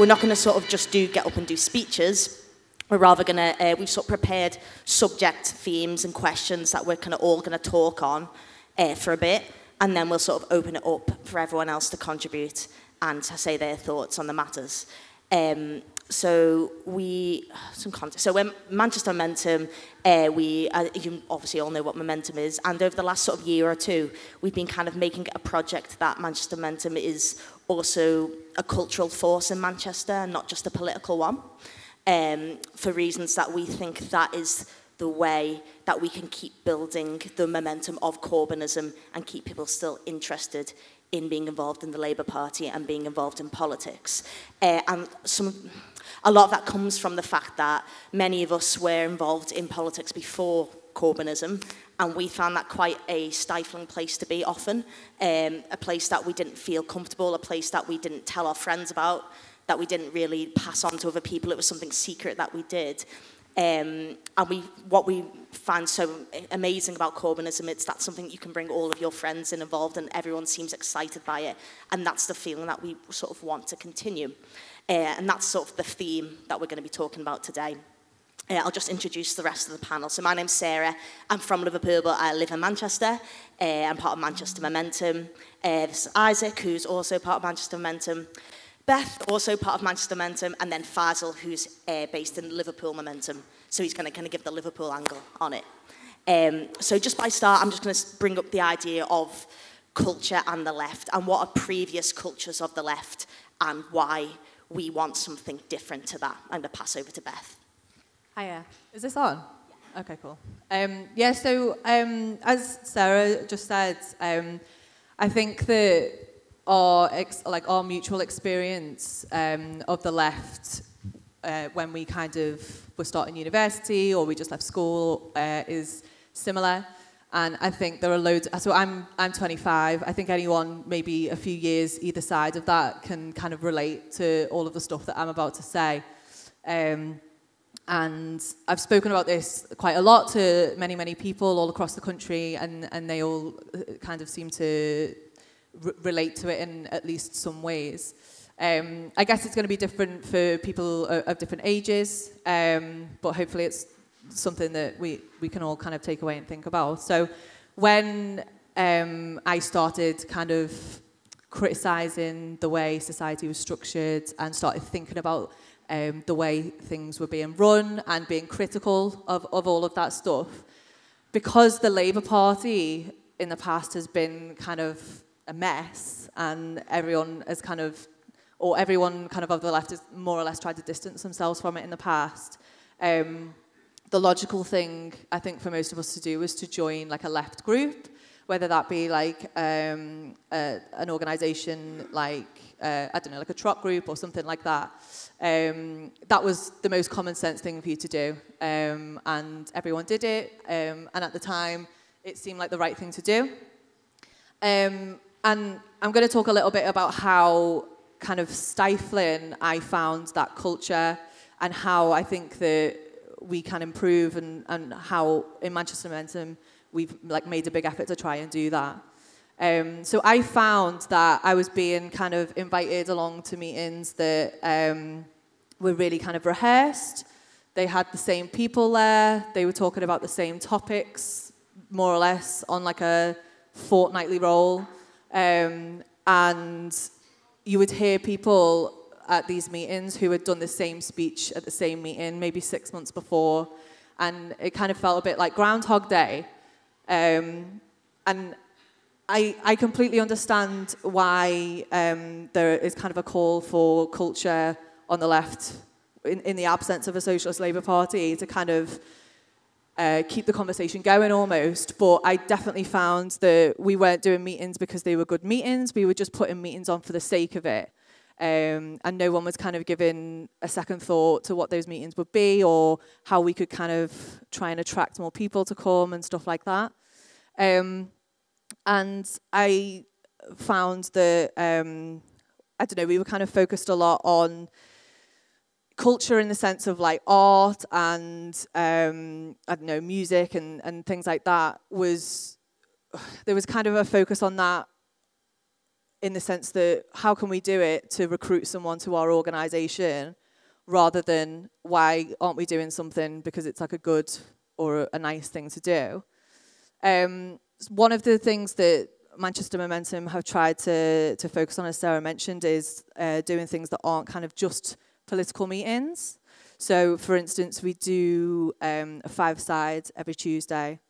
we're not going to sort of just get up and do speeches. We're rather going to, we've sort of prepared subject themes and questions that we're kind of all going to talk on for a bit, and then we'll sort of open it up for everyone else to contribute and to say their thoughts on the matters. So some context. So when Manchester Momentum, you obviously all know what Momentum is, and over the last sort of year or two, we've been kind of making it a project that Manchester Momentum is also a cultural force in Manchester and not just a political one, for reasons that we think that is the way that we can keep building the momentum of Corbynism and keep people still interested in being involved in the Labour Party and being involved in politics. And a lot of that comes from the fact that many of us were involved in politics before Corbynism, and we found that quite a stifling place to be often, a place that we didn't feel comfortable, a place that we didn't tell our friends about, that we didn't really pass on to other people. It was something secret that we did. And what we find so amazing about Corbynism, it's that's something you can bring all of your friends in involved, and everyone seems excited by it. And that's the feeling that we sort of want to continue. And that's sort of the theme that we're going to be talking about today. I'll just introduce the rest of the panel. So my name's Sarah. I'm from Liverpool, but I live in Manchester. I'm part of Manchester Momentum. This is Isaac, who's also part of Manchester Momentum. Beth, also part of Manchester Momentum, and then Faisal, who's based in Liverpool Momentum. So he's going to kind of give the Liverpool angle on it. So just by start, I'm just going to bring up the idea of culture and the left, and what are previous cultures of the left, and why we want something different to that. I'm going to pass over to Beth. Hiya. Is this on? Yeah. Okay, cool. Yeah, so as Sarah just said, I think that our mutual experience of the left when we kind of were starting university or we just left school is similar. And I think there are loads. So I'm 25. I think anyone maybe a few years either side of that can kind of relate to all of the stuff that I'm about to say. And I've spoken about this quite a lot to many, many people all across the country, and they all kind of seem to relate to it in at least some ways. I guess it's going to be different for people of different ages, but hopefully it's something that we can all kind of take away and think about. So when I started kind of criticising the way society was structured and started thinking about the way things were being run and being critical of all of that stuff, because the Labour Party in the past has been kind of a mess, and everyone has kind of, or everyone kind of the left has more or less tried to distance themselves from it in the past. The logical thing, I think, for most of us to do was to join like a left group, whether that be like an organisation like, I don't know, like a truck group or something like that. That was the most common sense thing for you to do, and everyone did it, and at the time it seemed like the right thing to do. And I'm going to talk a little bit about how kind of stifling I found that culture, and how I think that we can improve, and how in Manchester Momentum we've like made a big effort to try and do that. So I found that I was being kind of invited along to meetings that were really kind of rehearsed. They had the same people there. They were talking about the same topics, more or less, on like a fortnightly roll. And you would hear people at these meetings who had done the same speech at the same meeting, maybe 6 months before. And it kind of felt a bit like Groundhog Day. And I completely understand why there is kind of a call for culture on the left, in the absence of a Socialist Labour Party, to kind of keep the conversation going almost. But I definitely found that we weren't doing meetings because they were good meetings. We were just putting meetings on for the sake of it. And no one was kind of giving a second thought to what those meetings would be, or how we could kind of try and attract more people to come and stuff like that. And I found that, I don't know, we were kind of focused a lot on culture in the sense of like art and, I don't know, music and things like that. There was kind of a focus on that in the sense that how can we do it to recruit someone to our organisation rather than why aren't we doing something because it's like a good or a nice thing to do. One of the things that Manchester Momentum have tried to focus on, as Sarah mentioned, is doing things that aren't kind of just political meetings. So, for instance, we do a five-side every Tuesday.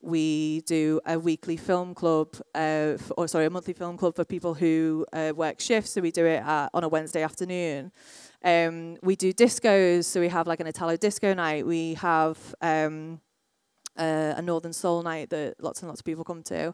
We do a weekly film club, a monthly film club for people who work shifts. So we do it on a Wednesday afternoon. We do discos, so we have like an Italo disco night. We have a Northern Soul night that lots and lots of people come to.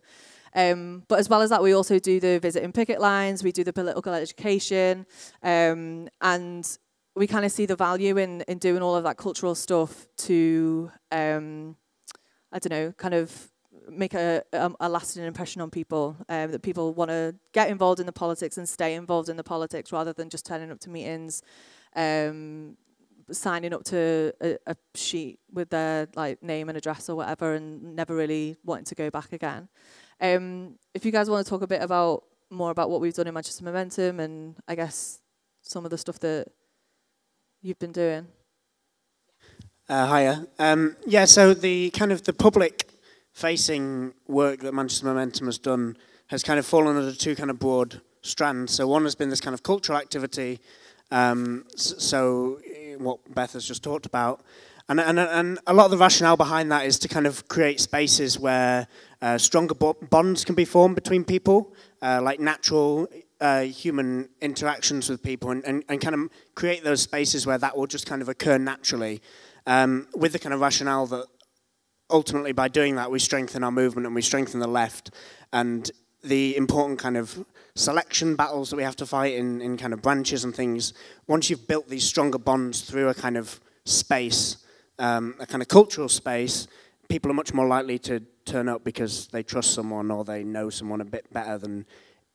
But as well as that, we also do the visiting picket lines. We do the political education, and we kind of see the value in doing all of that cultural stuff to, I don't know, kind of make a lasting impression on people, that people want to get involved in the politics and stay involved in the politics rather than just turning up to meetings, signing up to a sheet with their like name and address or whatever and never really wanting to go back again. If you guys want to talk a bit more about what we've done in Manchester Momentum and I guess some of the stuff that you've been doing. Hiya. Yeah, so the kind of the public-facing work that Manchester Momentum has done has kind of fallen under two kind of broad strands. So one has been this kind of cultural activity, so what Beth has just talked about, and a lot of the rationale behind that is to kind of create spaces where stronger bonds can be formed between people, like natural human interactions with people, and kind of create those spaces where that will just kind of occur naturally. With the kind of rationale that ultimately by doing that we strengthen our movement and we strengthen the left, and the important kind of selection battles that we have to fight in kind of branches and things, once you've built these stronger bonds through a kind of space, a kind of cultural space, people are much more likely to turn up because they trust someone or they know someone a bit better than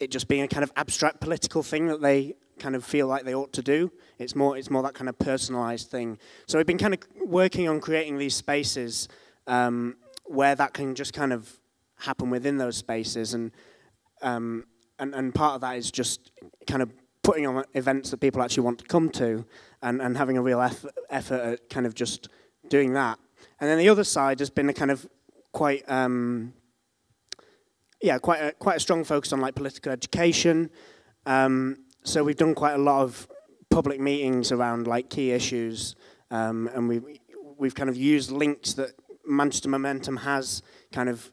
it just being a kind of abstract political thing that they kind of feel like they ought to do. It's more that kind of personalized thing. So we've been kind of working on creating these spaces where that can just kind of happen within those spaces, and part of that is just kind of putting on events that people actually want to come to, and having a real effort at kind of just doing that. And then the other side has been a kind of quite a strong focus on like political education. So we've done quite a lot of public meetings around like key issues, and we've kind of used links that Manchester Momentum has kind of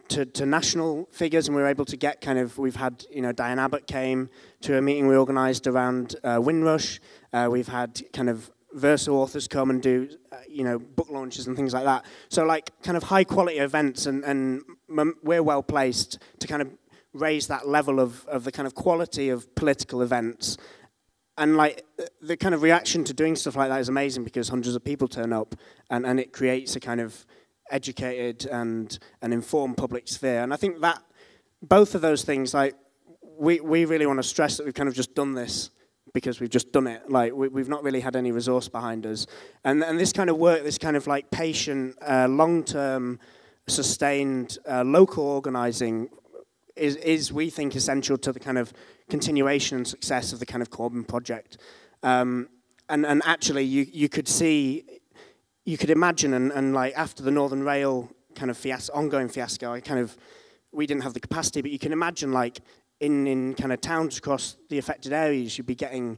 to national figures, and we were able to get kind of, we've had, Diane Abbott came to a meeting we organised around Windrush. We've had kind of Versa authors come and do, book launches and things like that. So like kind of high quality events, and we're well placed to kind of raise that level of the kind of quality of political events. And like the kind of reaction to doing stuff like that is amazing because hundreds of people turn up, and it creates a kind of educated and an informed public sphere. And I think that both of those things, like we really want to stress that we've kind of just done this because we've just done it. Like we've not really had any resource behind us. And this kind of work, this kind of like patient, long-term, sustained local organising is we think essential to the kind of continuation and success of the kind of Corbyn project. And actually you could see, you could imagine, and like after the Northern Rail kind of ongoing fiasco, we didn't have the capacity, but you can imagine like in kind of towns across the affected areas, you'd be getting,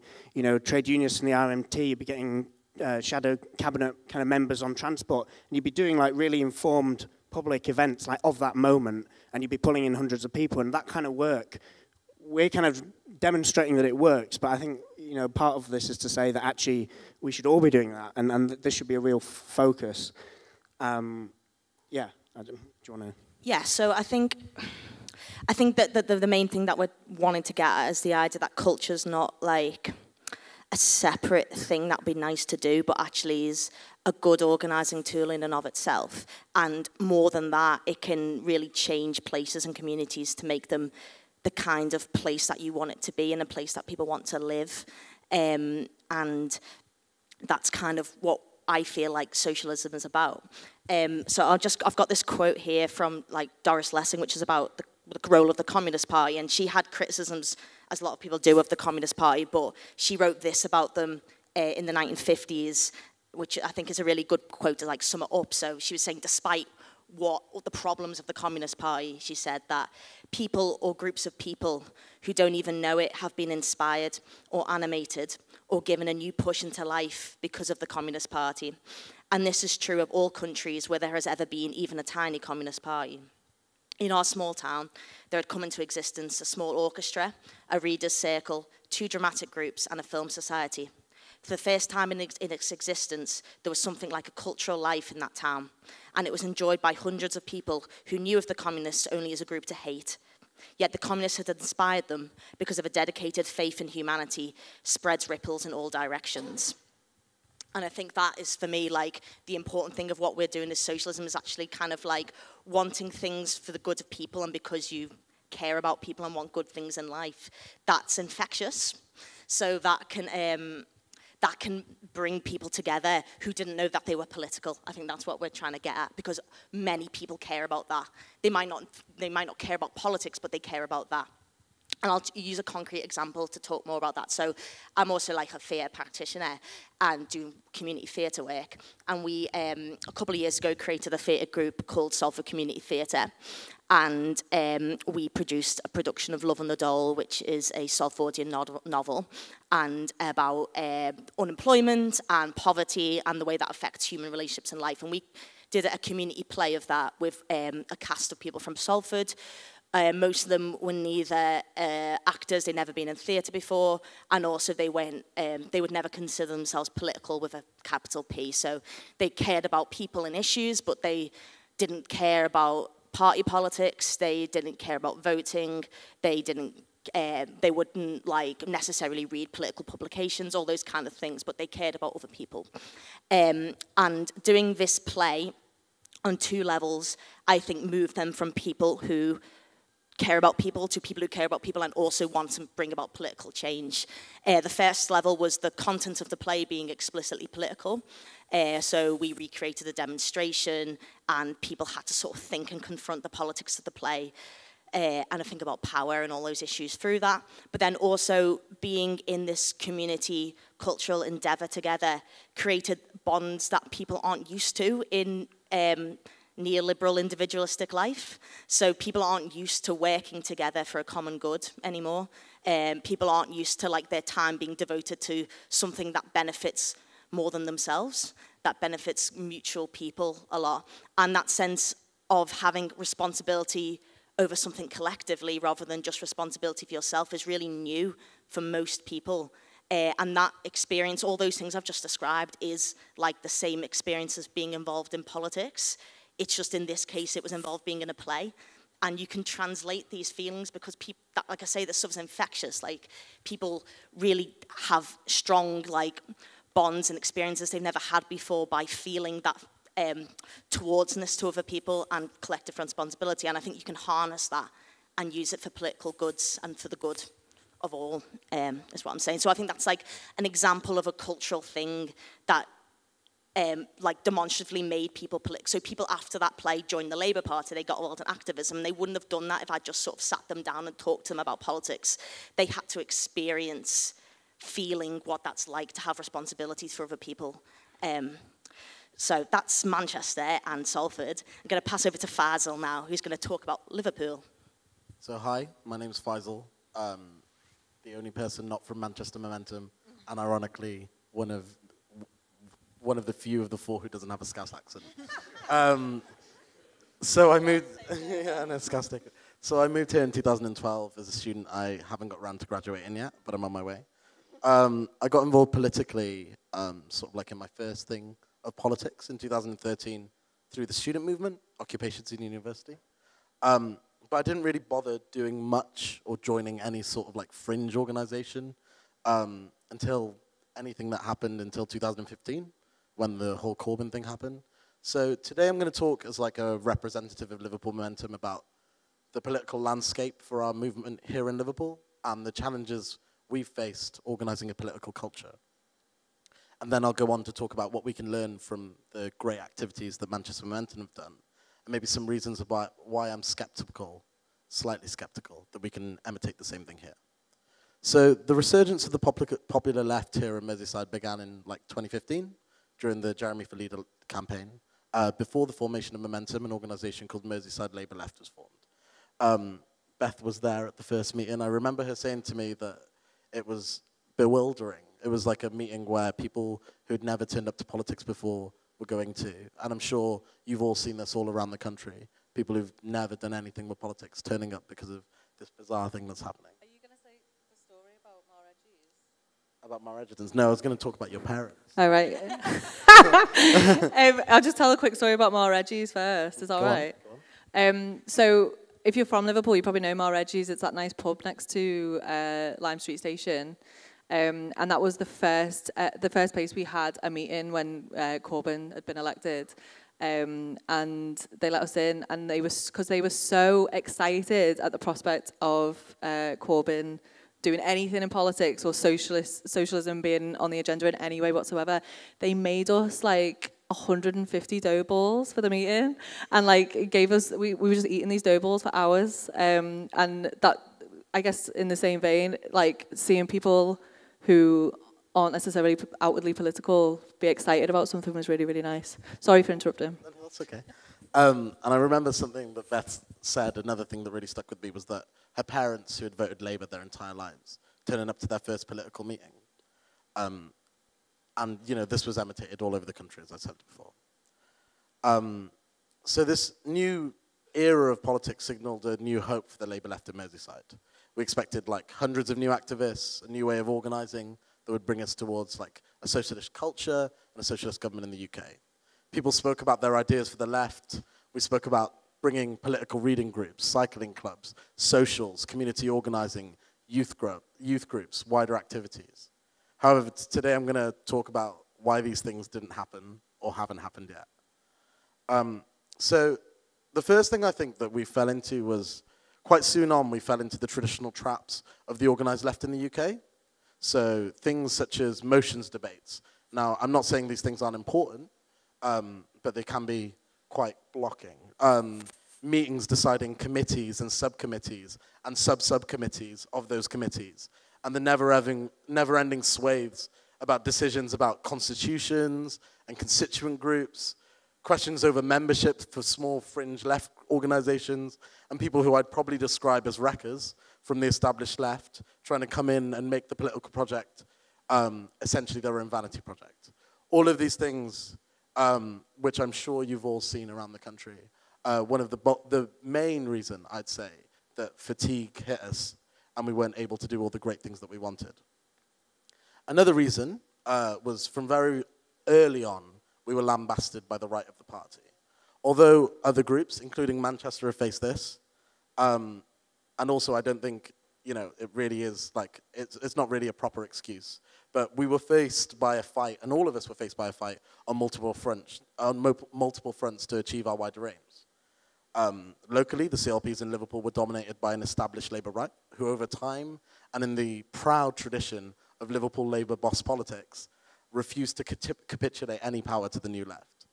trade unions from the RMT, you'd be getting shadow cabinet kind of members on transport, and you'd be doing like really informed public events like of that moment, and you'd be pulling in hundreds of people, and that kind of work, we're kind of demonstrating that it works. But I think, part of this is to say that actually we should all be doing that, and this should be a real focus. Yeah, Adam, do you want to? Yeah, so I think that the main thing that we're wanting to get at is the idea that culture's not like a separate thing that would be nice to do, but actually is a good organising tool in and of itself. And more than that, it can really change places and communities to make them the kind of place that you want it to be and a place that people want to live. And that's kind of what I feel like socialism is about. So I've got this quote here from like Doris Lessing, which is about the role of the Communist Party, and she had criticisms, as a lot of people do, of the Communist Party, but she wrote this about them in the 1950s, which I think is a really good quote to like sum it up. So she was saying, despite what the problems of the Communist Party, she said that people or groups of people who don't even know it have been inspired or animated or given a new push into life because of the Communist Party. And this is true of all countries where there has ever been even a tiny Communist Party. In our small town, there had come into existence a small orchestra, a reader's circle, 2 dramatic groups, and a film society. For the first time in its existence, there was something like a cultural life in that town, and it was enjoyed by hundreds of people who knew of the communists only as a group to hate. Yet the communists had inspired them because of a dedicated faith in humanity spreads ripples in all directions. And I think that is, for me, like, the important thing of what we're doing as socialism is actually kind of like wanting things for the good of people, and because you care about people and want good things in life, that's infectious. So that can bring people together who didn't know that they were political. I think that's what we're trying to get at, because many people care about that. They might not care about politics, but they care about that. And I'll use a concrete example to talk more about that. So I'm also like a theatre practitioner and do community theatre work. And we, a couple of years ago, created a theatre group called Salford Community Theatre. And we produced a production of Love and the Dole, which is a Salfordian novel, and about unemployment and poverty and the way that affects human relationships in life. And we did a community play of that with a cast of people from Salford. Most of them were neither actors, they'd never been in theatre before, and also they would never consider themselves political with a capital P. So they cared about people and issues, but they didn't care about party politics, they didn't care about voting, they wouldn't like necessarily read political publications, all those kind of things, but they cared about other people. And doing this play on 2 levels, I think moved them from people who care about people to people who care about people and also want to bring about political change. The first level was the content of the play being explicitly political. So we recreated a demonstration and people had to sort of think and confront the politics of the play and I think about power and all those issues through that. But then also being in this community cultural endeavor together created bonds that people aren't used to in neoliberal individualistic life. So people aren't used to working together for a common good anymore. People aren't used to like their time being devoted to something that benefits more than themselves, that benefits mutual people a lot. And that sense of having responsibility over something collectively rather than just responsibility for yourself is really new for most people. And that experience, all those things I've just described, is like the same experience as being involved in politics. It's just in this case, it was involved being in a play. And you can translate these feelings because people, like I say, this stuff's infectious. Like people really have strong like bonds and experiences they've never had before by feeling that towardsness to other people and collective responsibility. And I think you can harness that and use it for political goods and for the good of all, is what I'm saying. So I think that's like an example of a cultural thing that like demonstratively made people political. So people after that play joined the Labour Party, they got involved in activism. They wouldn't have done that if I just sort of sat them down and talked to them about politics. They had to experience feeling what that's like to have responsibilities for other people. So that's Manchester and Salford. I'm going to pass over to Faisal now, who's going to talk about Liverpool. So hi, my name's Faisal. The only person not from Manchester Momentum, and ironically, one of the few of the 4 who doesn't have a Scouse accent. So I moved, yeah, no, Scouse ticket. So I moved here in 2012 as a student. I haven't got around to graduating yet, but I'm on my way. I got involved politically, sort of like in my first thing of politics in 2013 through the student movement, Occupations in University. But I didn't really bother doing much or joining any sort of like fringe organization until anything that happened until 2015, when the whole Corbyn thing happened. So today I'm going to talk as like a representative of Liverpool Momentum about the political landscape for our movement here in Liverpool and the challenges we've faced organizing a political culture. And then I'll go on to talk about what we can learn from the great activities that Manchester Momentum have done, and maybe some reasons about why I'm skeptical slightly skeptical that we can imitate the same thing here. So the resurgence of the popular left here in Merseyside began in like 2015 during the Jeremy for Leader campaign, before the formation of Momentum, an organisation called Merseyside Labour Left was formed. Beth was there at the first meeting. I remember her saying to me that it was bewildering. It was like a meeting where people who'd never turned up to politics before were going to. And I'm sure you've all seen this all around the country. People who've never done anything with politics turning up because of this bizarre thing that's happening. Are you going to say the story about Maregis? About my residents? No, I was going to talk about your parents. All right. I'll just tell a quick story about Maregis first. Is that all right? So if you're from Liverpool, you probably know Maregis. It's that nice pub next to Lime Street Station. And that was the first place we had a meeting when Corbyn had been elected. And they let us in, and because they were so excited at the prospect of Corbyn doing anything in politics or socialism being on the agenda in any way whatsoever, they made us like 150 dough balls for the meeting, and like gave us, we were just eating these dough balls for hours, and that, I guess in the same vein, like seeing people who aren't necessarily outwardly political be excited about something was really, really nice. Sorry for interrupting. No, that's okay. And I remember something that Beth said, another thing that really stuck with me was that her parents, who had voted Labour their entire lives, turning up to their first political meeting. And, you know, this was imitated all over the country, as I said before. So this new era of politics signalled a new hope for the Labour left in Merseyside. We expected, like, hundreds of new activists, a new way of organising that would bring us towards, like, a socialist culture and a socialist government in the UK. People spoke about their ideas for the left. We spoke about bringing political reading groups, cycling clubs, socials, community organising, youth groups, wider activities. However, today I'm going to talk about why these things didn't happen or haven't happened yet. So the first thing I think that we fell into was, quite soon on, we fell into the traditional traps of the organised left in the UK. So things such as motions debates. Now, I'm not saying these things aren't important, but they can be quite blocking. Meetings deciding committees and subcommittees and sub-subcommittees of those committees, and the never-ending swathes about decisions about constitutions and constituent groups, questions over membership for small fringe left organizations, and people who I'd probably describe as wreckers from the established left, trying to come in and make the political project essentially their own vanity project. All of these things, which I'm sure you've all seen around the country, one of the main reason, I'd say, that fatigue hit us and we weren't able to do all the great things that we wanted. Another reason was from very early on, we were lambasted by the right of the party. Although other groups, including Manchester, have faced this, and also I don't think, you know, it really is, like, it's not really a proper excuse. But we were faced by a fight, and all of us were faced by a fight on multiple fronts to achieve our wider aims. Locally, the CLPs in Liverpool were dominated by an established Labour right, who over time, and in the proud tradition of Liverpool Labour boss politics, refused to capitulate any power to the new left.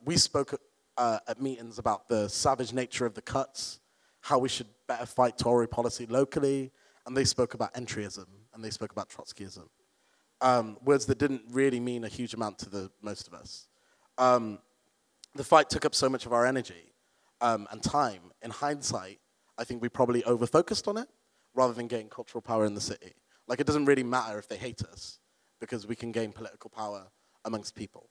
We spoke at meetings about the savage nature of the cuts, how we should better fight Tory policy locally, and they spoke about entryism, and they spoke about Trotskyism. Words that didn't really mean a huge amount to most of us. The fight took up so much of our energy and time. In hindsight, I think we probably over-focused on it, rather than gain cultural power in the city. Like, it doesn't really matter if they hate us, because we can gain political power amongst people.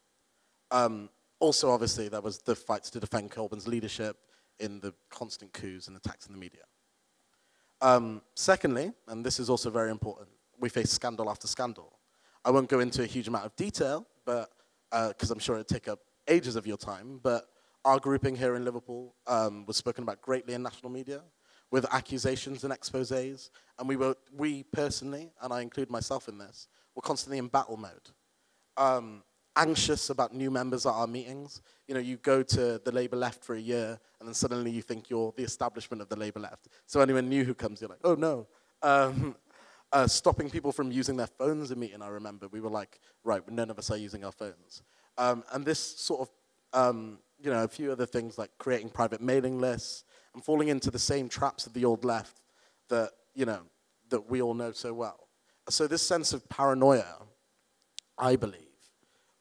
Also, obviously, there was the fights to defend Corbyn's leadership in the constant coups and attacks in the media. Secondly, and this is also very important, we faced scandal after scandal. I won't go into a huge amount of detail, but because I'm sure it'd take up ages of your time, but our grouping here in Liverpool was spoken about greatly in national media, with accusations and exposés, and we personally, and I include myself in this, were constantly in battle mode. Anxious about new members at our meetings. You know, you go to the Labour left for a year, and then suddenly you think you're the establishment of the Labour left. So anyone new who comes, you're like, oh no. Stopping people from using their phones in meeting, I remember. We were like, right, none of us are using our phones. And this sort of, you know, a few other things like creating private mailing lists and falling into the same traps of the old left that, you know, that we all know so well. So this sense of paranoia, I believe,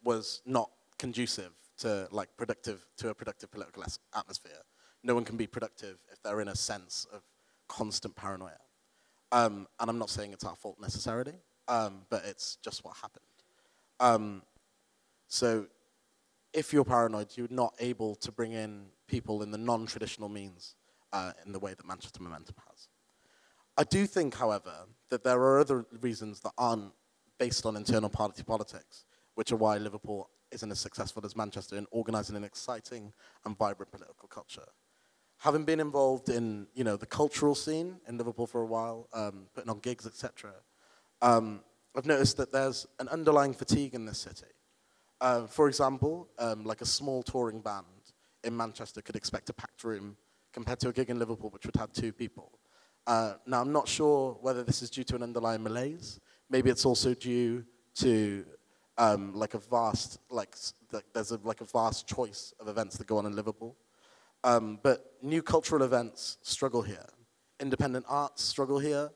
was not conducive to a productive political atmosphere. No one can be productive if they're in a sense of constant paranoia. And I'm not saying it's our fault necessarily, but it's just what happened. So if you're paranoid, you're not able to bring in people in the non-traditional means in the way that Manchester Momentum has. I do think, however, that there are other reasons that aren't based on internal party politics, which are why Liverpool isn't as successful as Manchester in organising an exciting and vibrant political culture. Having been involved in, you know, the cultural scene in Liverpool for a while, putting on gigs, etc., I've noticed that there's an underlying fatigue in this city. For example, like a small touring band in Manchester could expect a packed room compared to a gig in Liverpool, which would have 2 people. Now, I'm not sure whether this is due to an underlying malaise. Maybe it's also due to there's a vast choice of events that go on in Liverpool. But new cultural events struggle here. Independent arts struggle here.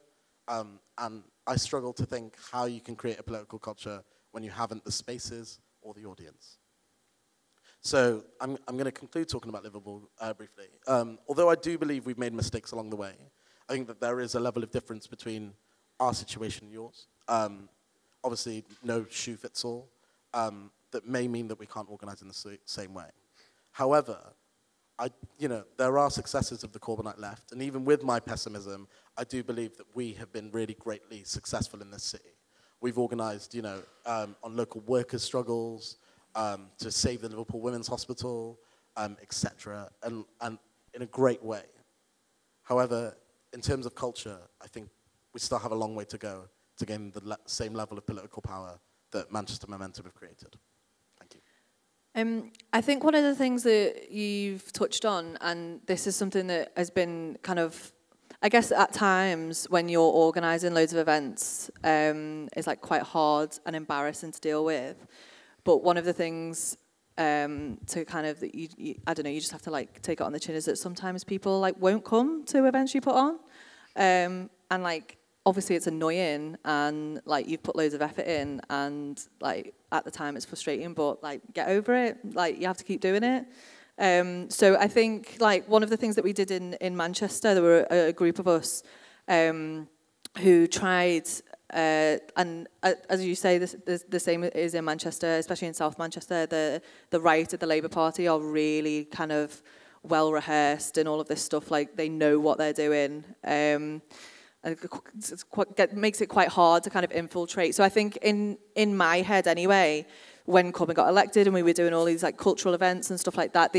And I struggle to think how you can create a political culture when you haven't the spaces or the audience. So I'm going to conclude talking about Liverpool briefly. Although I do believe we've made mistakes along the way, I think that there is a level of difference between our situation and yours. Obviously, no shoe fits all. That may mean that we can't organise in the same way. However, there are successes of the Corbynite left, and even with my pessimism, I do believe that we have been really greatly successful in this city. We've organised, on local workers' struggles, to save the Liverpool Women's Hospital, etc., and in a great way. However, in terms of culture, I think we still have a long way to go to gain the same level of political power that Manchester Momentum have created. Thank you. I think one of the things that you've touched on, and this is something that has been kind of, I guess at times when you're organising loads of events, it's like quite hard and embarrassing to deal with. But one of the things to kind of, that I don't know, you just have to like take it on the chin, is that sometimes people like won't come to events you put on. And like, obviously it's annoying, and like you've put loads of effort in, and like at the time it's frustrating, but like get over it. Like you have to keep doing it. So I think like one of the things that we did in Manchester, there were a group of us who tried, and as you say, the same is in Manchester, especially in South Manchester. The right of the Labour Party are really kind of well rehearsed and all of this stuff. Like they know what they're doing. And it makes it quite hard to kind of infiltrate. So I think in my head anyway, when Corbyn got elected and we were doing all these like cultural events and stuff like that,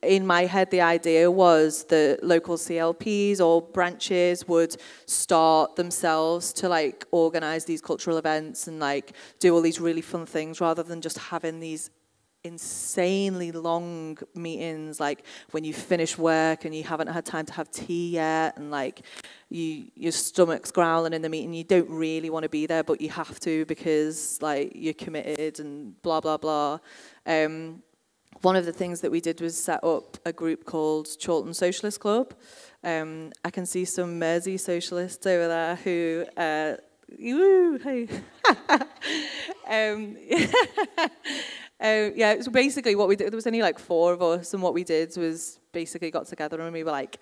in my head the idea was that local CLPs or branches would start themselves to like organise these cultural events and like do all these really fun things, rather than just having these insanely long meetings, like when you finish work and you haven't had time to have tea yet, and like your stomach's growling in the meeting. You don't really want to be there, but you have to because like you're committed and blah blah blah. One of the things that we did was set up a group called Chorlton Socialist Club. I can see some Mersey socialists over there who woo, hey. Yeah, so basically what we did, there was only like 4 of us, and what we did was basically got together and we were like,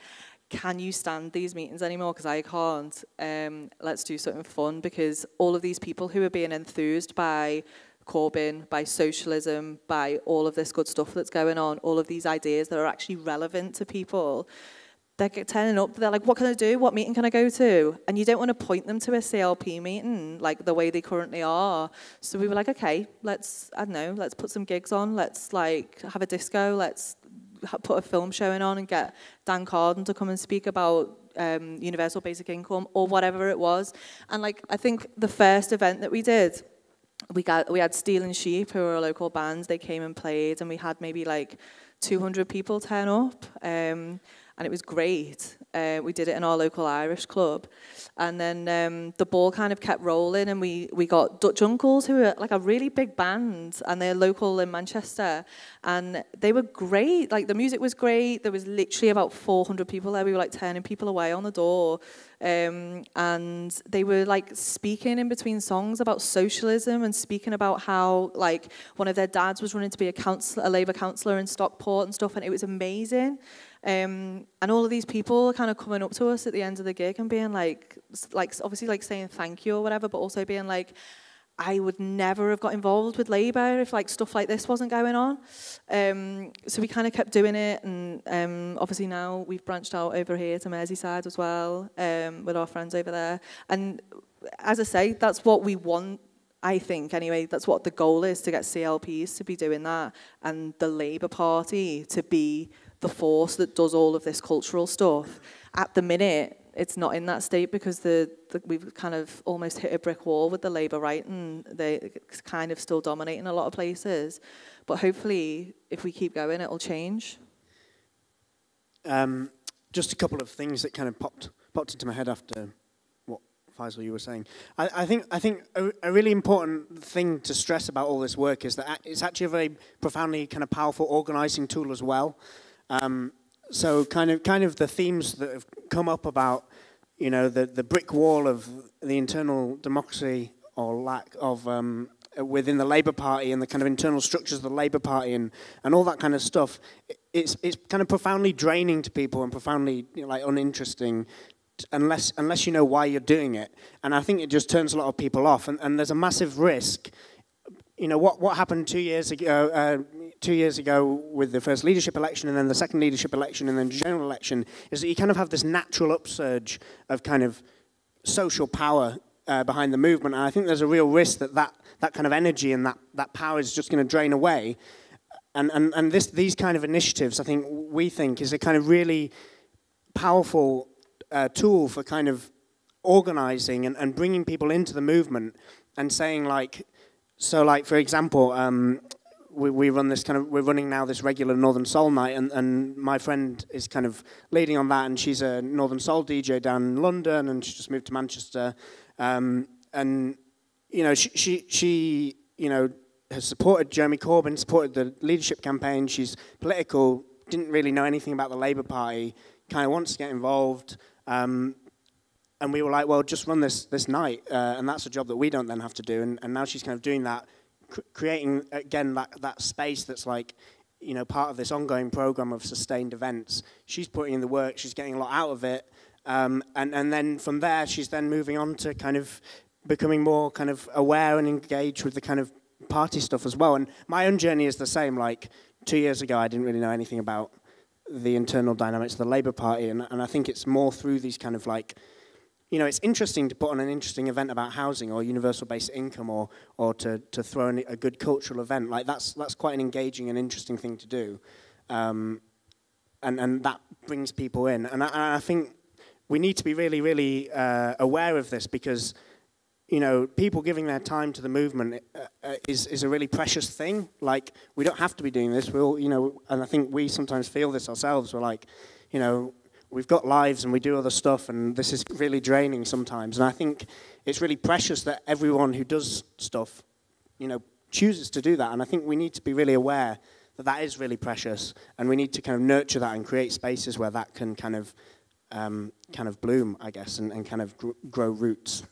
can you stand these meetings anymore? Because I can't. Let's do something fun, because all of these people who are being enthused by Corbyn, by socialism, by all of this good stuff that's going on, all of these ideas that are actually relevant to people, they're turning up, they're like, what can I do? What meeting can I go to? And you don't want to point them to a CLP meeting, like the way they currently are. So we were like, okay, let's put some gigs on. Let's like have a disco. Let's put a film showing on and get Dan Carden to come and speak about universal basic income or whatever it was. And like, I think the first event that we did, we had Steel and Sheep, who were a local band. They came and played, and we had maybe like 200 people turn up. And it was great. We did it in our local Irish club. And then the ball kind of kept rolling, and we got Dutch Uncles, who are like a really big band, and they're local in Manchester. And they were great. Like, the music was great. There was literally about 400 people there. We were like turning people away on the door. And they were like speaking in between songs about socialism and speaking about how like one of their dads was running to be a Labour councillor in Stockport and stuff, and it was amazing. And all of these people are kind of coming up to us at the end of the gig and being like obviously like saying thank you or whatever, but also being like, I would never have got involved with Labour if like stuff like this wasn't going on. So we kind of kept doing it, and obviously now we've branched out over here to Merseyside as well, with our friends over there. And as I say, that's what we want. I think, anyway, that's what the goal is, to get CLPs to be doing that, and the Labour Party to be the force that does all of this cultural stuff. At the minute, it's not in that state because we've kind of almost hit a brick wall with the Labour right, and they're kind of still dominating a lot of places. But hopefully, if we keep going, it'll change. Just a couple of things that kind of popped into my head after what Faisal you were saying. I think a really important thing to stress about all this work is that it's actually a very profoundly kind of powerful organising tool as well. So kind of the themes that have come up about, you know, the brick wall of the internal democracy or lack of within the Labour Party, and the kind of internal structures of the Labour Party, and all that kind of stuff. It's kind of profoundly draining to people and profoundly, you know, like uninteresting, unless you know why you're doing it. And I think it just turns a lot of people off. And there's a massive risk. You know, what happened 2 years ago? 2 years ago with the first leadership election, and then the second leadership election, and then general election, is that you kind of have this natural upsurge of kind of social power behind the movement. And I think there's a real risk that kind of energy and that power is just going to drain away. And these kind of initiatives, we think, is a kind of really powerful tool for kind of organizing and bringing people into the movement and saying, like, so, like, for example, we're running now this regular Northern Soul night, and my friend is kind of leading on that, and she's a Northern Soul DJ down in London, and she just moved to Manchester, and you know, she you know, has supported Jeremy Corbyn, supported the leadership campaign. She's political, didn't really know anything about the Labour Party, kind of wants to get involved. And we were like, well, just run this night, and that's a job that we don't then have to do. And now she's kind of doing that, creating, again, that space that's like, you know, part of this ongoing program of sustained events. She's putting in the work, she's getting a lot out of it, and then from there, she's then moving on to kind of becoming more kind of aware and engaged with the kind of party stuff as well. And my own journey is the same. Like, 2 years ago, I didn't really know anything about the internal dynamics of the Labour Party, and I think it's more through these kind of like, you know, it's interesting to put on an interesting event about housing or universal basic income, or to throw in a good cultural event. Like, that's quite an engaging and interesting thing to do, and that brings people in. And I think we need to be really, really aware of this, because, you know, people giving their time to the movement is a really precious thing. Like, we don't have to be doing this. We all, you know, and I think we sometimes feel this ourselves. We're like, you know, we've got lives and we do other stuff, and this is really draining sometimes. And I think it's really precious that everyone who does stuff, you know, chooses to do that. And I think we need to be really aware that that is really precious, and we need to kind of nurture that and create spaces where that can kind of bloom, I guess, and kind of grow roots,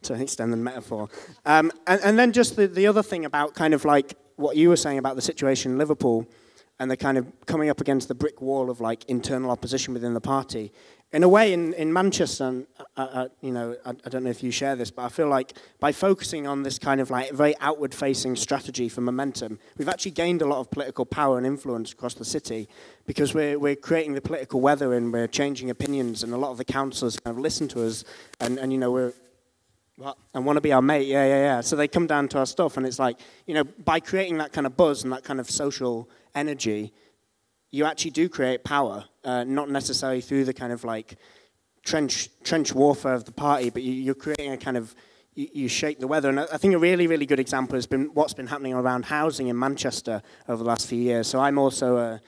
to extend the metaphor. And then just the other thing about kind of like what you were saying about the situation in Liverpool, and the kind of coming up against the brick wall of like internal opposition within the party. In a way, in Manchester, you know, I don't know if you share this, but I feel like by focusing on this kind of like very outward-facing strategy for momentum, we've actually gained a lot of political power and influence across the city, because we're creating the political weather, and we're changing opinions, and a lot of the councillors kind of listen to us, and you know, we're, what? And want to be our mate, yeah. So they come down to our stuff, and it's like, you know, by creating that kind of buzz and that kind of social energy, you actually do create power, not necessarily through the kind of like trench warfare of the party, but you're creating a kind of, you shake the weather. And I think a really, really good example has been what's been happening around housing in Manchester over the last few years. So I'm also a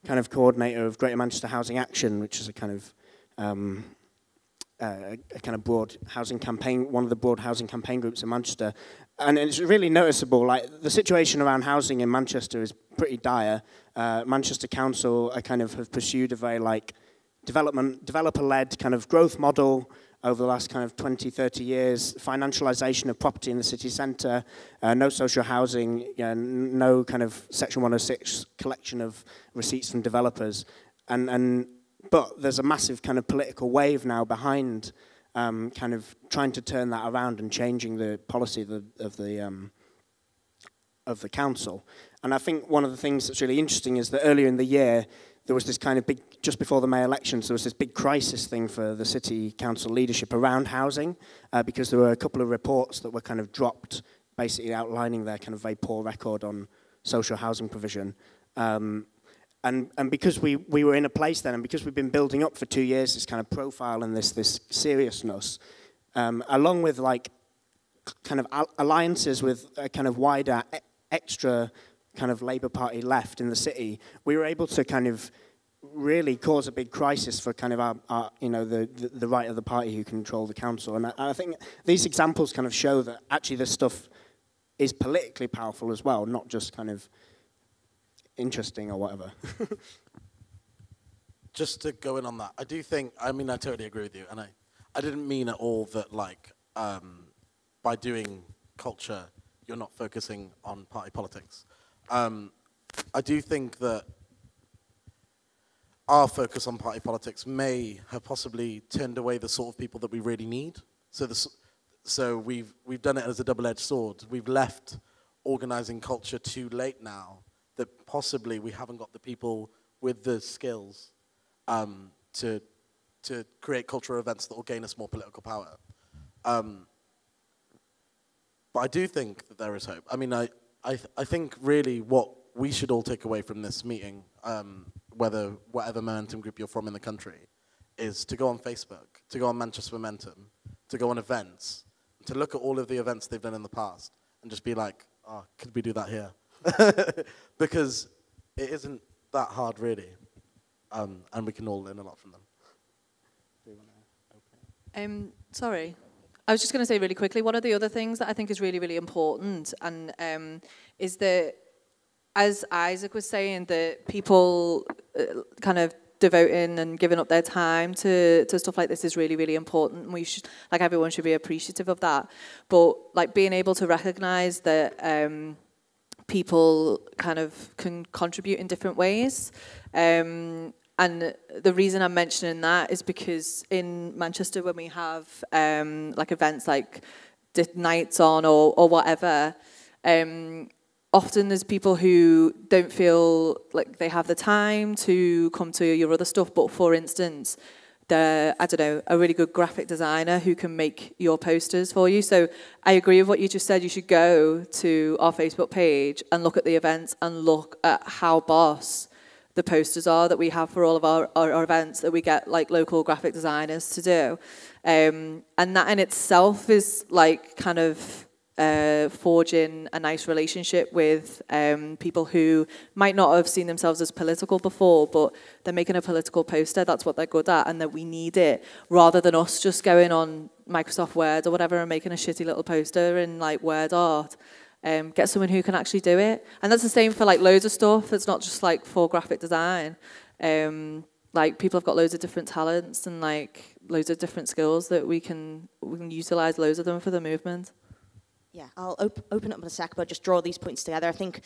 kind of coordinator of Greater Manchester Housing Action, which is a kind of a kind of broad housing campaign, one of the broad housing campaign groups in Manchester. And it's really noticeable, like the situation around housing in Manchester is pretty dire. Manchester Council kind of have pursued a very like developer-led kind of growth model over the last kind of 20, 30 years, financialisation of property in the city centre, no social housing, no kind of Section 106 collection of receipts from developers. But there's a massive kind of political wave now behind kind of trying to turn that around and changing the policy of the council. And I think one of the things that's really interesting is that earlier in the year, there was this kind of big, just before the May elections, there was this big crisis thing for the city council leadership around housing, because there were a couple of reports that were kind of dropped, basically outlining their kind of very poor record on social housing provision. And because we were in a place then, and because we've been building up for 2 years this kind of profile and this seriousness, along with like kind of alliances with a kind of wider extra kind of Labour Party left in the city, we were able to kind of really cause a big crisis for kind of our the right of the party who control the council. And I think these examples kind of show that actually this stuff is politically powerful as well, not just kind of interesting or whatever. Just to go in on that, I do think, I mean, I totally agree with you, and I didn't mean at all that, like, by doing culture, you're not focusing on party politics. I do think that our focus on party politics may have possibly turned away the sort of people that we really need. So we've done it as a double-edged sword. We've left organizing culture too late now, that possibly we haven't got the people with the skills to create cultural events that will gain us more political power. But I do think that there is hope. I mean, I think really what we should all take away from this meeting, whatever momentum group you're from in the country, is to go on Facebook, to go on Manchester Momentum, to go on events, to look at all of the events they've done in the past, and just be like, oh, could we do that here? Because it isn't that hard, really, and we can all learn a lot from them. Do you want to open it? Sorry. I was just going to say really quickly, one of the other things that I think is really, really important and is that, as Isaac was saying, that people kind of devoting and giving up their time to stuff like this is really, really important. And we should, like, everyone should be appreciative of that. But like being able to recognise that people kind of can contribute in different ways. And the reason I'm mentioning that is because in Manchester, when we have like events like nights on or whatever, often there's people who don't feel like they have the time to come to your other stuff. But for instance, I don't know, a really good graphic designer who can make your posters for you. So I agree with what you just said. You should go to our Facebook page and look at the events and look at how boss the posters are that we have for all of our events that we get like local graphic designers to do. And that in itself is like kind of forging a nice relationship with people who might not have seen themselves as political before, but they're making a political poster. That's what they're good at, and that we need it, rather than us just going on Microsoft Word or whatever and making a shitty little poster in like Word art. Get someone who can actually do it. And that's the same for like loads of stuff. It's not just like for graphic design. Like people have got loads of different talents and like loads of different skills that we can utilize loads of them for the movement. Yeah, I'll open up in a sec, but just draw these points together. I think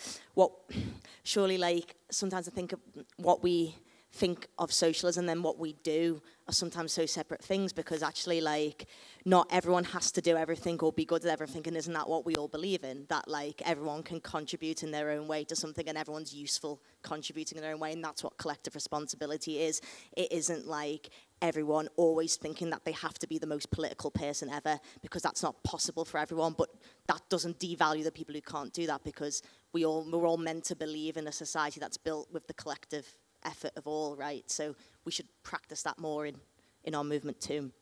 surely like sometimes I think of what we think of socialism and then what we do are sometimes so separate things, because actually like not everyone has to do everything or be good at everything, and isn't that what we all believe in, that like everyone can contribute in their own way to something and everyone's useful contributing in their own way, and that's what collective responsibility is. It isn't like everyone always thinking that they have to be the most political person ever, because that's not possible for everyone, but that doesn't devalue the people who can't do that, because we're all meant to believe in a society that's built with the collective effort of all, right? So we should practice that more in our movement too.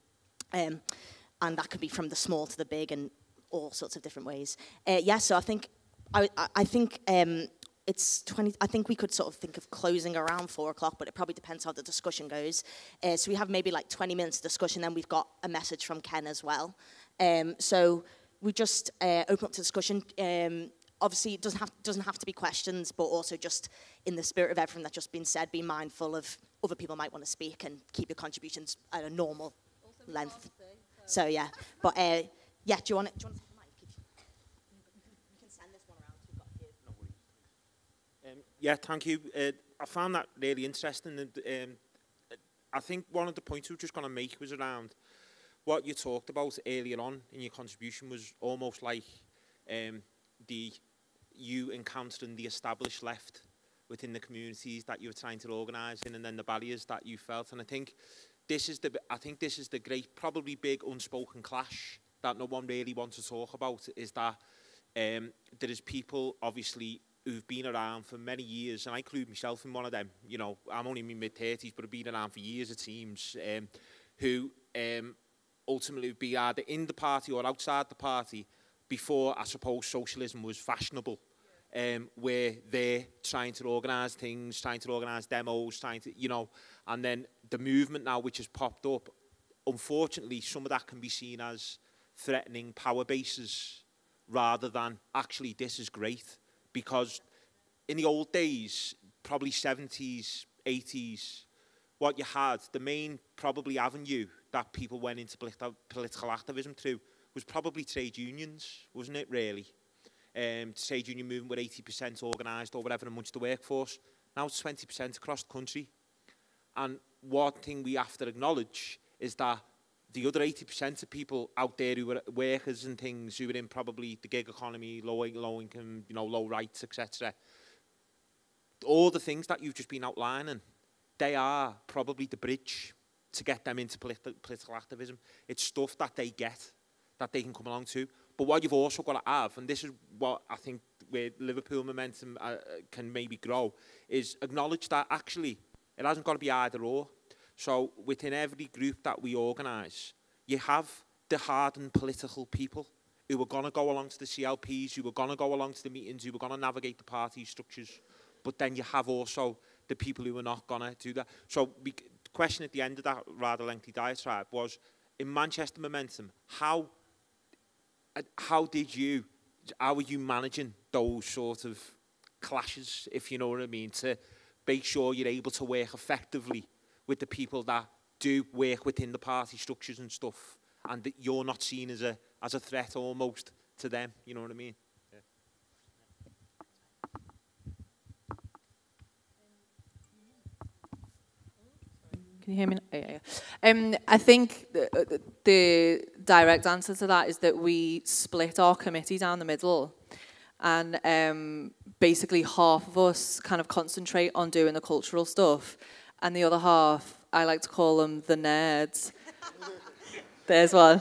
And that could be from the small to the big and all sorts of different ways. Yeah, so I think it's it's 20, I think we could sort of think of closing around 4 o'clock, but it probably depends how the discussion goes. So we have maybe like 20 minutes of discussion, then we've got a message from Ken as well. So we just open up to discussion. Obviously, it doesn't have to be questions, but also just in the spirit of everything that's just been said, be mindful of other people might want to speak and keep your contributions at a normal length. So yeah, but yeah, do you want to take the mic? You can send this one around. We've got a few. No worries. Yeah, thank you. I found that really interesting, and I think one of the points we were just going to make was around what you talked about earlier on in your contribution was almost like you encountering the established left within the communities that you were trying to organise in, and then the barriers that you felt. And I think this is the great, probably big unspoken clash that no one really wants to talk about, is that there is people obviously who've been around for many years, and I include myself in one of them. You know, I'm only in my mid-30s, but I've been around for years, it seems, who ultimately would be either in the party or outside the party before, I suppose, socialism was fashionable, where they're trying to organise things, trying to organise demos, trying to, you know, and then the movement now which has popped up, unfortunately, some of that can be seen as threatening power bases rather than actually this is great. Because in the old days, probably 70s, 80s, what you had, the main probably avenue that people went into political activism through was probably trade unions, wasn't it, really? Trade union movement were 80% organised or whatever amongst the workforce. Now it's 20% across the country. And one thing we have to acknowledge is that the other 80% of people out there who were workers and things, who were in probably the gig economy, low income, you know, low rights, etc. All the things that you've just been outlining, they are probably the bridge to get them into political activism. It's stuff that they get, that they can come along to. But what you've also got to have, and this is what I think where Liverpool momentum can maybe grow, is acknowledge that actually it hasn't got to be either or. So within every group that we organise, you have the hardened political people who are going to go along to the CLPs, who are going to go along to the meetings, who are going to navigate the party structures. But then you have also the people who are not going to do that. So the question at the end of that rather lengthy diatribe was, in Manchester Momentum, how were you managing those sort of clashes, if you know what I mean, to make sure you're able to work effectively with the people that do work within the party structures and stuff, and that you're not seen as a threat almost to them, you know what I mean? Yeah. Can you hear me now? Yeah. I think the direct answer to that is that we split our committee down the middle, and basically half of us kind of concentrate on doing the cultural stuff, and the other half, I like to call them the nerds. There's one.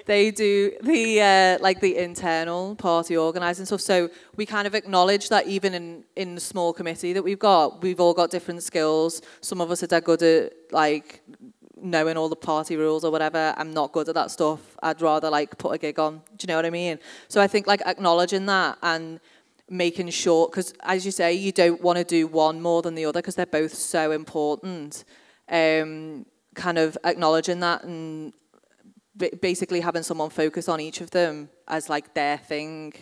They do the like the internal party organising stuff. So we kind of acknowledge that even in the small committee that we've all got different skills. Some of us are dead good at like knowing all the party rules or whatever. I'm not good at that stuff. I'd rather like put a gig on. Do you know what I mean? So I think like acknowledging that and making sure, because as you say, you don't want to do one more than the other because they're both so important. Kind of acknowledging that and basically having someone focus on each of them as like their thing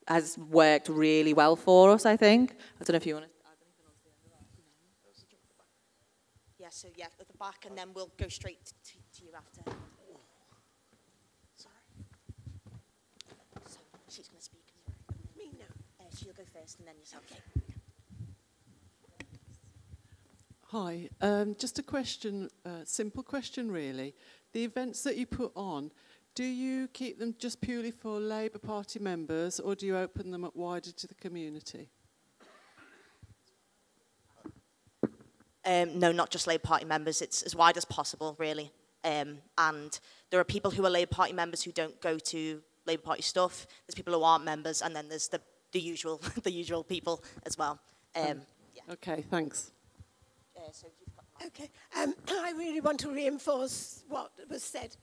has worked really well for us, I think. I don't know if you want to add anything on to the end of that. Yeah, so yeah, at the back, and then we'll go straight to you after. Sorry. So she's going to speak. Me? No. She'll go first and then yourself. Okay. Hi, just a question, simple question really. The events that you put on, do you keep them just purely for Labour Party members or do you open them up wider to the community? No, not just Labour Party members. It's as wide as possible, really. And there are people who are Labour Party members who don't go to Labour Party stuff. There's people who aren't members, and then there's the usual the usual people as well. Yeah. Okay, thanks. So you've got Okay, I really want to reinforce what was said.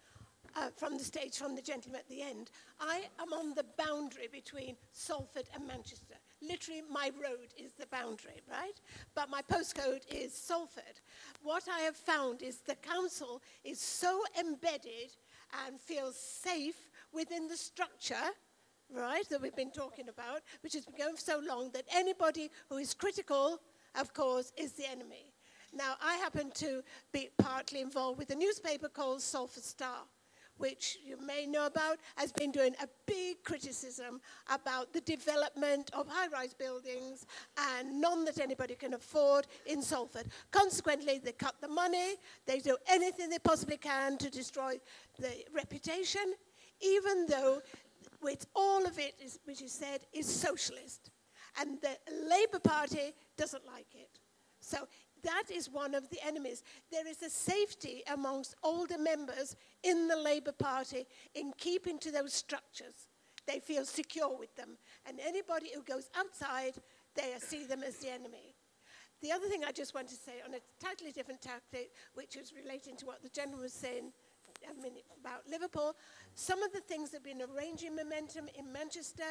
from the stage, from the gentleman at the end. I am on the boundary between Salford and Manchester. Literally, my road is the boundary, right? But my postcode is Salford. What I have found is the council is so embedded and feels safe within the structure, right, that we've been talking about, which has been going for so long, that anybody who is critical, of course, is the enemy. Now, I happen to be partly involved with a newspaper called Salford Star, which you may know about, has been doing a big criticism about the development of high-rise buildings and none that anybody can afford in Salford. Consequently, they cut the money, they do anything they possibly can to destroy the reputation, even though with all of it, which is said, is socialist. And the Labour Party doesn't like it. So that is one of the enemies. There is a safety amongst older members in the Labour Party in keeping to those structures. They feel secure with them. And anybody who goes outside, they see them as the enemy. The other thing I just want to say on a totally different tactic, which is relating to what the gentleman was saying a minute about Liverpool, some of the things that have been arranging momentum in Manchester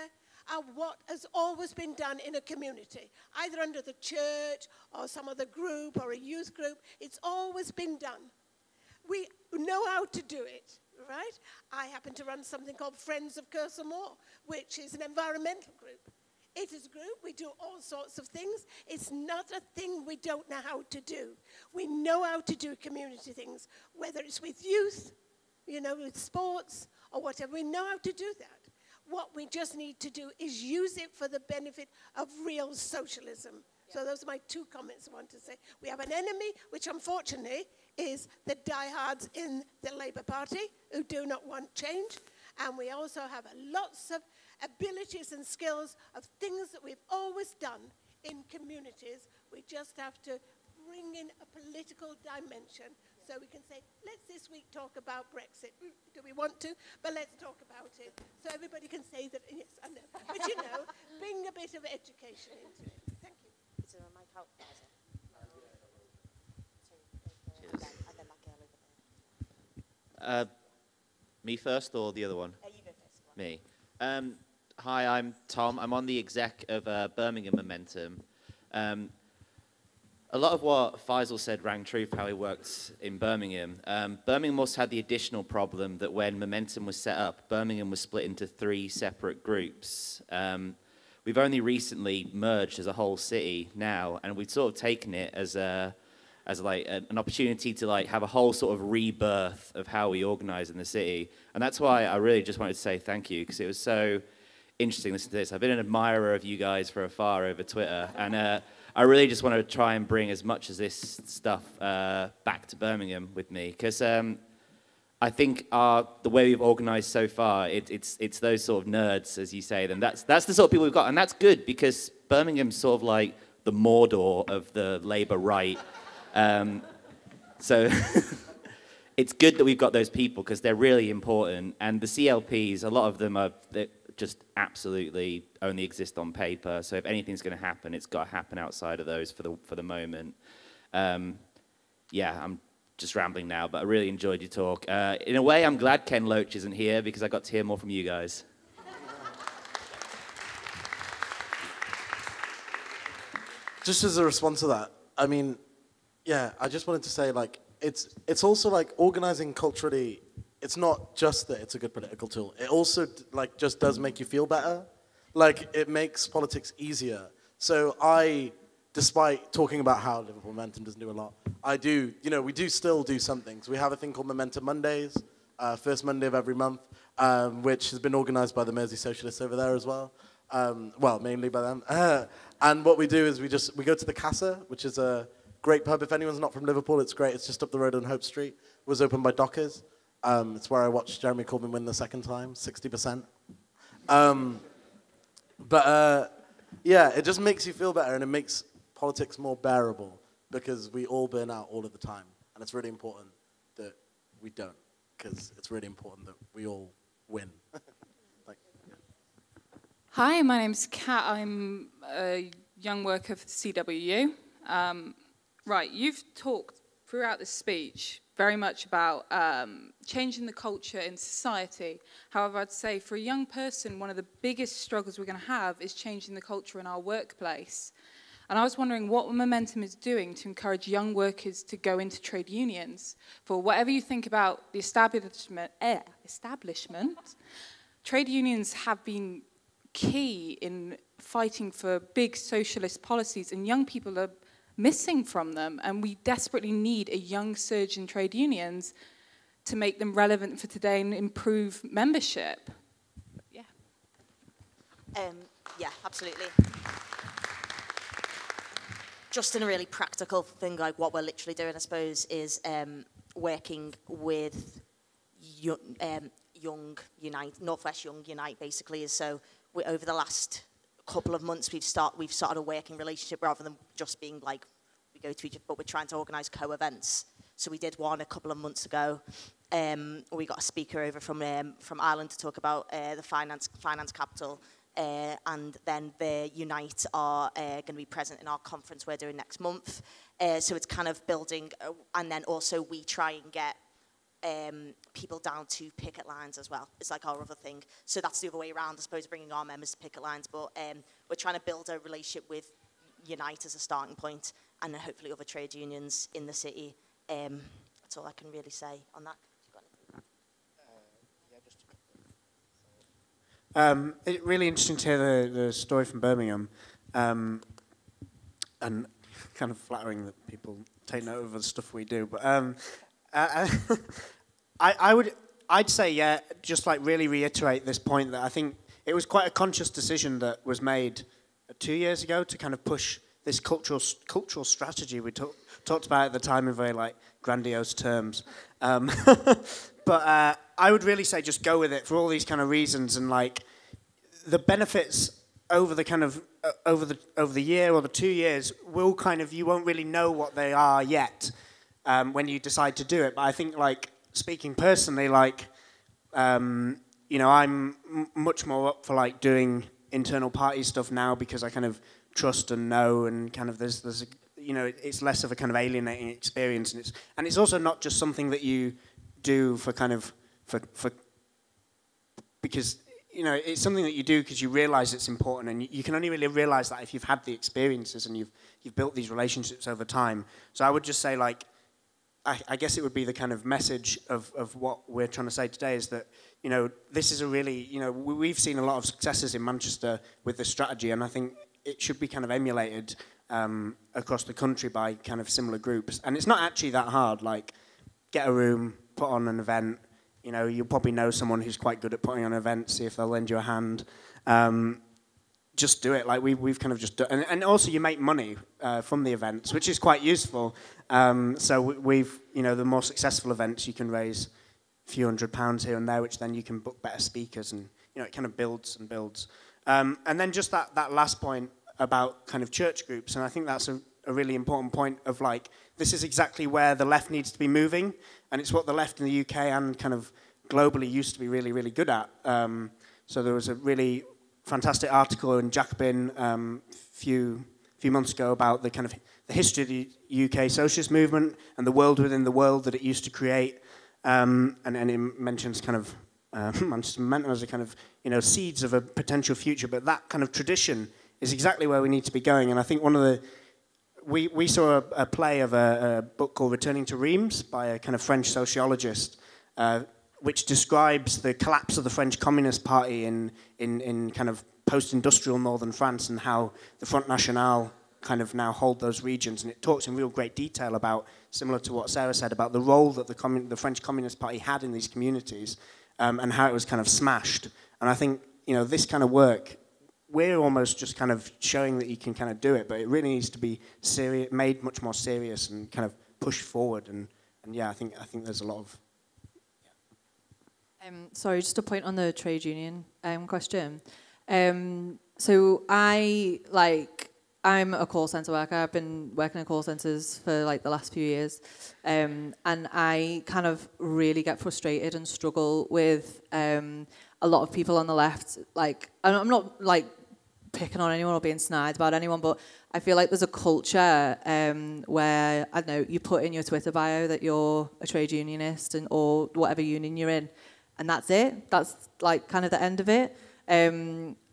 are what has always been done in a community, either under the church or some other group or a youth group. It's always been done. We know how to do it, right? I happen to run something called Friends of Kersal Moor, which is an environmental group. It is a group, we do all sorts of things. It's not a thing we don't know how to do. We know how to do community things, whether it's with youth, you know, with sports or whatever. We know how to do that. What we just need to do is use it for the benefit of real socialism. So those are my two comments I want to say. We have an enemy, which unfortunately is the diehards in the Labour Party who do not want change. And we also have lots of abilities and skills of things that we've always done in communities. We just have to bring in a political dimension. So we can say, let's this week talk about Brexit. Do we want to? But let's talk about it. So everybody can say that, yes, I know. But you know, bring a bit of education into it. Thank you. Is there a mic out, Faisal? Cheers. Me first or the other one? You go first. Me. Hi, I'm Tom. I'm on the exec of Birmingham Momentum. A lot of what Faisal said rang true for how he worked in Birmingham. Birmingham also had the additional problem that when Momentum was set up, Birmingham was split into 3 separate groups. We've only recently merged as a whole city now, and we've sort of taken it as like an opportunity to like have a whole sort of rebirth of how we organize in the city. And that's why I really just wanted to say thank you, because it was so interesting listening to this. I've been an admirer of you guys for afar over Twitter, and I really just want to try and bring as much of this stuff back to Birmingham with me, because I think the way we've organised so far, it's those sort of nerds, as you say, then that's the sort of people we've got, and that's good because Birmingham's sort of like the Mordor of the Labour right. So it's good that we've got those people because they're really important, and the CLPs, a lot of them are just absolutely only exist on paper. So if anything's going to happen, it's got to happen outside of those for the moment. Yeah, I'm just rambling now, but I really enjoyed your talk. In a way, I'm glad Ken Loach isn't here because I got to hear more from you guys. Just as a response to that, I mean, yeah, I just wanted to say, like, it's also like organizing culturally. It's not just that it's a good political tool. It also like just does make you feel better. Like it makes politics easier. So despite talking about how Liverpool Momentum doesn't do a lot, we do still do some things. We have a thing called Momentum Mondays, first Monday of every month, which has been organized by the Mersey Socialists over there as well. Well, mainly by them. And what we do is we go to the Casa, which is a great pub. If anyone's not from Liverpool, it's great. It's just up the road on Hope Street. It was opened by Dockers. It's where I watched Jeremy Corbyn win the second time, 60%. Yeah, it just makes you feel better, and it makes politics more bearable because we all burn out all of the time, and it's really important that we don't, because it's really important that we all win. Hi, my name's Kat. I'm a young worker for the CWU. Right, you've talked throughout the speech very much about changing the culture in society. However, I'd say for a young person, one of the biggest struggles we're going to have is changing the culture in our workplace. And I was wondering what Momentum is doing to encourage young workers to go into trade unions. For whatever you think about the establishment, trade unions have been key in fighting for big socialist policies, and young people are missing from them, and we desperately need a young surge in trade unions to make them relevant for today and improve membership. Yeah. Yeah, absolutely. Just in a really practical thing, like what we're literally doing, I suppose, is working with Young Unite, Northwest Young Unite, basically. So over the last couple of months, we've started a working relationship rather than just being like, we go to each other, but we're trying to organise co-events. So we did one a couple of months ago. We got a speaker over from Ireland to talk about the finance capital. And then the Unite are going to be present in our conference we're doing next month. So it's kind of building, and then also we try and get people down to picket lines as well. It's like our other thing. So that's the other way around, I suppose, bringing our members to picket lines. But we're trying to build a relationship with Unite as a starting point, and then hopefully other trade unions in the city. That's all I can really say on that. It's really interesting to hear the story from Birmingham, and kind of flattering that people take note of the stuff we do. But I'd say, yeah, just like really reiterate this point that I think it was quite a conscious decision that was made 2 years ago to kind of push this cultural strategy we talked about at the time in very like grandiose terms. But I would really say just go with it for all these kind of reasons, and like the benefits over the kind of over the year or the 2 years will kind of, you won't really know what they are yet when you decide to do it. But I think, like, speaking personally, like you know, I'm much more up for like doing internal party stuff now because I kind of trust and know, and kind of there's a, you know, it's less of a kind of alienating experience, and it's also not just something that you do for kind of for because, you know, it's something that you do because you realize it's important, and you can only really realize that if you've had the experiences and you've built these relationships over time. So I would just say, like, I guess it would be the kind of message of what we're trying to say today is that, you know, this is a really, you know, we've seen a lot of successes in Manchester with this strategy, and I think it should be kind of emulated across the country by kind of similar groups. And it's not actually that hard. Like, get a room, put on an event. You know, you'll probably know someone who's quite good at putting on events, see if they'll lend you a hand. Just do it. Like, we've kind of just done, and also you make money from the events, which is quite useful. So we've, you know, the more successful events, you can raise a few £100 here and there, which then you can book better speakers, and, you know, it kind of builds and builds. And then just that last point about kind of church groups, and I think that's a really important point of, like, this is exactly where the left needs to be moving, and it's what the left in the UK and kind of globally used to be really, really good at. So there was a really fantastic article in Jacobin few months ago about the kind of the history of the UK socialist movement and the world within the world that it used to create, and it mentions kind of Manchester Momentum as a kind of, you know, seeds of a potential future. But that kind of tradition is exactly where we need to be going. And I think one of the we saw a play of a book called Returning to Reims by a kind of French sociologist, which describes the collapse of the French Communist Party in kind of post-industrial northern France, and how the Front National kind of now hold those regions. And it talks in real great detail about, similar to what Sarah said, about the role that the French Communist Party had in these communities, and how it was kind of smashed. And I think, you know, this kind of work, we're almost just kind of showing that you can kind of do it, but it really needs to be serious, made much more serious, and kind of pushed forward. And yeah, I think there's a lot of. Yeah. Sorry, just a point on the trade union question. So I'm a call centre worker. I've been working in call centres for like the last few years, and I kind of really get frustrated and struggle with a lot of people on the left. Like, I'm not like picking on anyone or being snide about anyone, but I feel like there's a culture where, I don't know, you put in your Twitter bio that you're a trade unionist or whatever union you're in, and that's it. That's like kind of the end of it,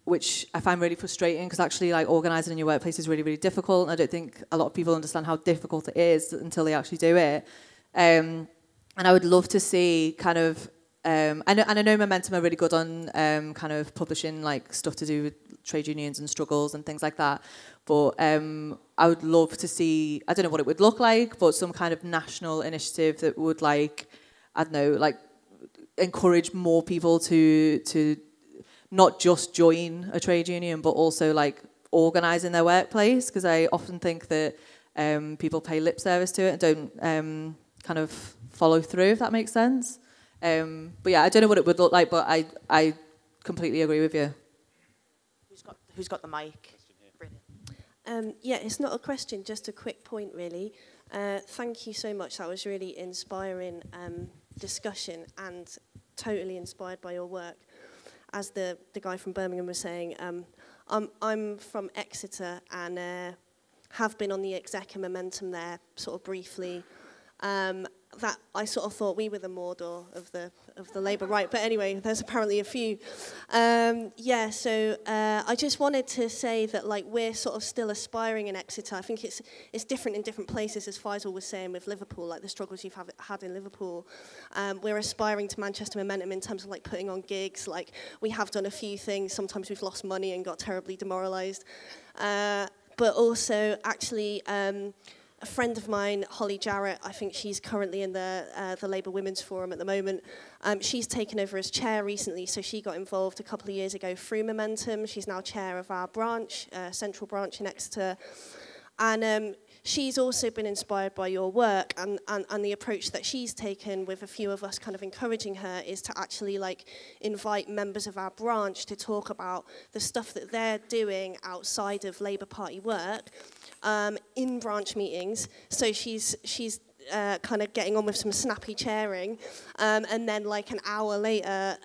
which I find really frustrating because actually like organising in your workplace is really, really difficult, and I don't think a lot of people understand how difficult it is until they actually do it. And I would love to see kind of, I know Momentum are really good on kind of publishing like stuff to do with trade unions and struggles and things like that. But I would love to see, I don't know what it would look like, but some kind of national initiative that would like, I don't know, like encourage more people to not just join a trade union, but also like organise in their workplace. Because I often think that people pay lip service to it and don't kind of follow through, if that makes sense. But yeah, I don't know what it would look like, but I completely agree with you. Who's got the mic? Yeah, it's not a question, just a quick point, really. Thank you so much. That was really inspiring discussion and totally inspired by your work. As the guy from Birmingham was saying, I'm from Exeter and have been on the exec and Momentum there, sort of briefly. That I sort of thought we were the Mordor of the Labour right, but anyway, there's apparently a few. Yeah, so I just wanted to say that like we're sort of still aspiring in Exeter. I think it's different in different places, as Faisal was saying with Liverpool, like the struggles you've had in Liverpool. We're aspiring to Manchester Momentum in terms of like putting on gigs. Like we have done a few things. Sometimes we've lost money and got terribly demoralised, but also actually. A friend of mine, Holly Jarrett, I think she's currently in the Labour Women's Forum at the moment. She's taken over as chair recently, so she got involved a couple of years ago through Momentum. She's now chair of our branch, central branch in Exeter. And she's also been inspired by your work, and the approach that she's taken with a few of us kind of encouraging her is to actually like invite members of our branch to talk about the stuff that they're doing outside of Labour Party work. In branch meetings, so she's kind of getting on with some snappy chairing, and then like an hour later,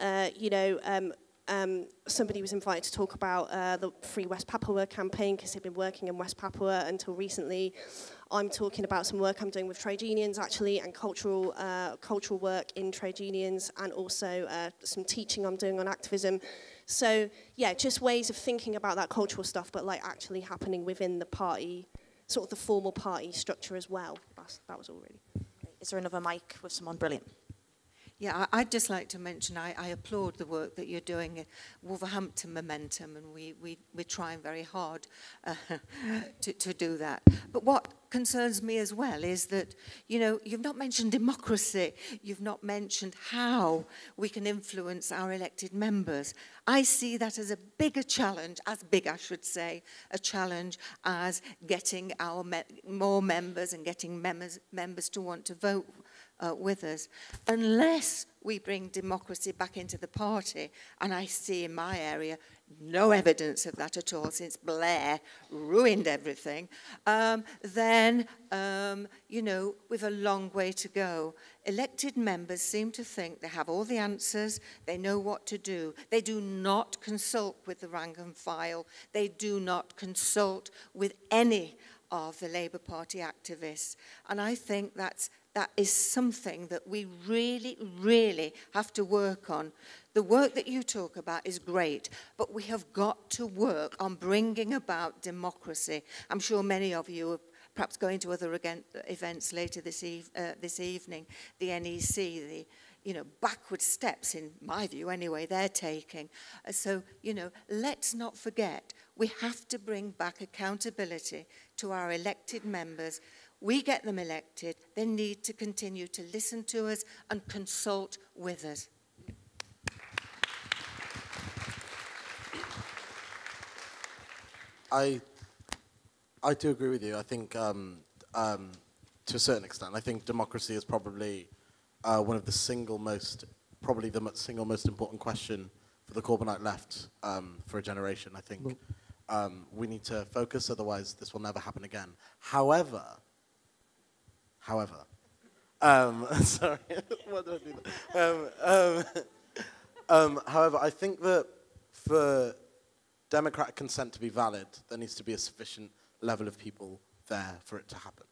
somebody was invited to talk about the Free West Papua campaign because they've been working in West Papua until recently. I'm talking about some work I'm doing with trade unions actually, and cultural work in trade unions, and also some teaching I'm doing on activism. So yeah, just ways of thinking about that cultural stuff, but like actually happening within the party, sort of the formal party structure as well. That was all really. Is there another mic with someone? Brilliant. Yeah, I'd just like to mention I applaud the work that you're doing at Wolverhampton Momentum, and we're trying very hard to do that. But what concerns me as well is that, you know, you've not mentioned democracy. You've not mentioned how we can influence our elected members. I see that as a bigger challenge, as big, I should say, a challenge as getting our more members and getting members to want to vote with us, unless we bring democracy back into the party. And I see in my area no evidence of that at all since Blair ruined everything. Then, you know, we've a long way to go. Elected members seem to think they have all the answers, they know what to do. They do not consult with the rank and file. They do not consult with any of the Labour Party activists. And I think that is something that we really, really have to work on. The work that you talk about is great, but we have got to work on bringing about democracy. I'm sure many of you are perhaps going to other events later this evening, the NEC, the backward steps, in my view anyway, they're taking. So, let's not forget, we have to bring back accountability to our elected members. We get them elected, they need to continue to listen to us and consult with us. I do agree with you. I think, to a certain extent, I think democracy is probably one of the single most important question for the Corbynite left for a generation. I think we need to focus, otherwise this will never happen again. However, sorry, what did I do? However, I think that for democratic consent to be valid, there needs to be a sufficient level of people there for it to happen.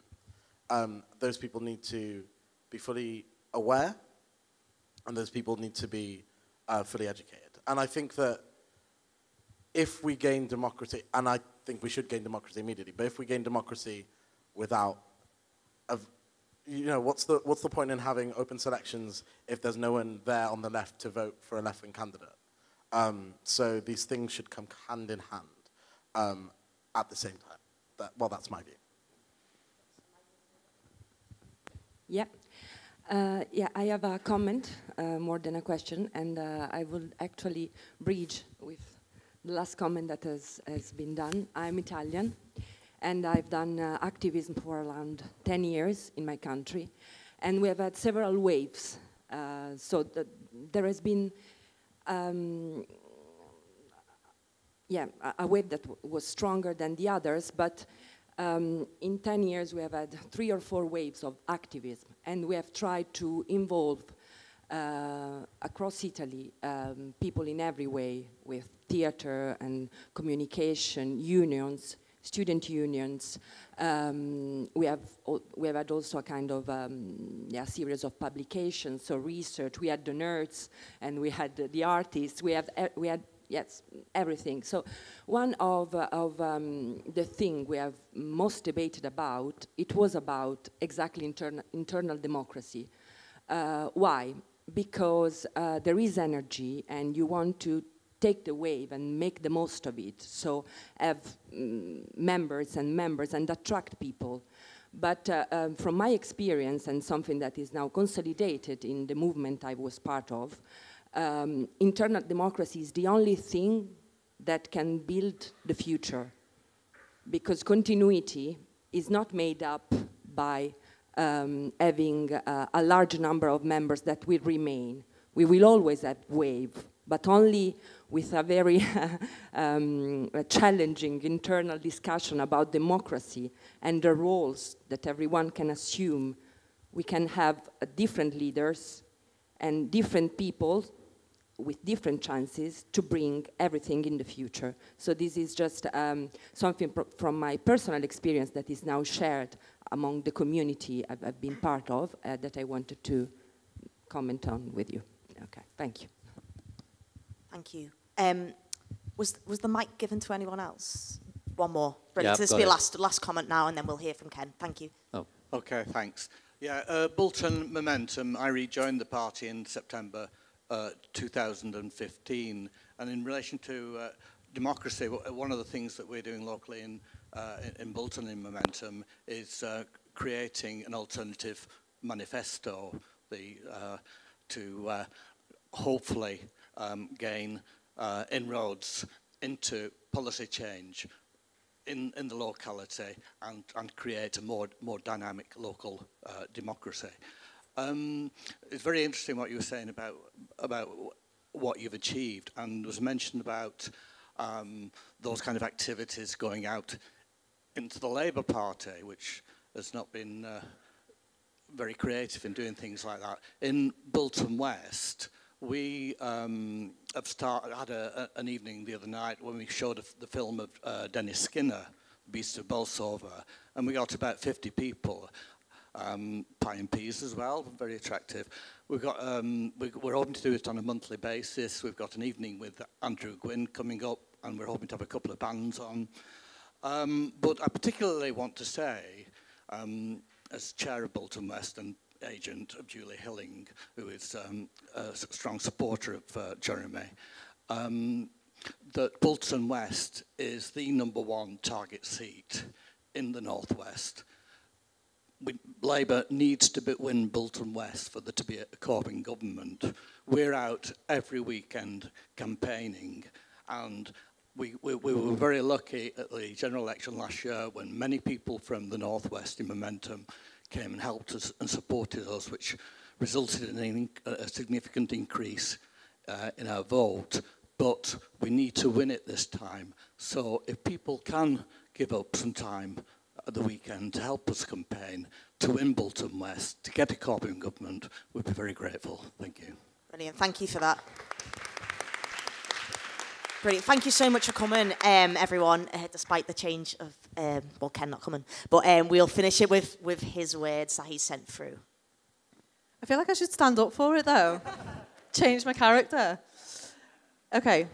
Those people need to be fully aware, and those people need to be fully educated. And I think that if we gain democracy, and I think we should gain democracy immediately, but if we gain democracy without, you know, what's the point in having open selections if there's no one there on the left to vote for a left-wing candidate? So these things should come hand in hand at the same time. Well, that's my view. Yeah. Yeah, I have a comment more than a question, and I will actually bridge with the last comment that has been done. I'm Italian, and I've done activism for around 10 years in my country, and we have had several waves. So there has been yeah, a wave that was stronger than the others, but in 10 years we have had 3 or 4 waves of activism, and we have tried to involve across Italy people in every way, with theater and communication, unions, student unions. We have had also a kind of yeah, series of publications, so research. We had the nerds and we had the artists. We had yes, everything. So one of the thing we have most debated about, it was about exactly internal democracy. Why? Because there is energy and you want to take the wave and make the most of it. So have members and attract people. But from my experience, and something that is now consolidated in the movement I was part of, internal democracy is the only thing that can build the future, because continuity is not made up by having a large number of members that will remain. We will always have wave, but only with a very challenging internal discussion about democracy and the roles that everyone can assume. We can have different leaders and different people with different chances to bring everything in the future. So this is just something from my personal experience that is now shared among the community I've been part of that I wanted to comment on with you. Okay, thank you. Thank you. Was the mic given to anyone else? One more. Brilliant. Yeah, So this will be last comment now, and then we'll hear from Ken. Thank you. Oh. Okay, thanks. Yeah, Bolton Momentum, I rejoined the party in September 2015, and in relation to democracy, one of the things that we're doing locally in Bolton in Momentum is creating an alternative manifesto to hopefully gain inroads into policy change in the locality and create a more dynamic local democracy. It's very interesting what you were saying about what you've achieved, and was mentioned about those kind of activities going out into the Labour Party, which has not been very creative in doing things like that. In Bolton West, we had an evening the other night when we showed the film of Dennis Skinner, Beast of Bolsover, and we got about 50 people. Pie and peas as well, very attractive. We've got, we're hoping to do it on a monthly basis. We've got an evening with Andrew Gwynn coming up, and we're hoping to have a couple of bands on. But I particularly want to say, as chair of Bolton West and agent of Julie Hilling, who is a strong supporter of Jeremy, that Bolton West is the #1 target seat in the North West. Labour needs to win Bolton West for there to be a Corbyn government. We're out every weekend campaigning, and we were very lucky at the general election last year when many people from the North West in Momentum came and helped us and supported us, which resulted in a significant increase in our vote. But we need to win it this time. So if people can give up some time at the weekend to help us campaign to win Bolton West, to get a Corbyn government, we'd be very grateful. Thank you. Brilliant. Thank you for that. Brilliant. Thank you so much for coming, everyone, despite the change of, well, Ken not coming. But we'll finish it with his words that he sent through. I feel like I should stand up for it, though. Change my character. Okay.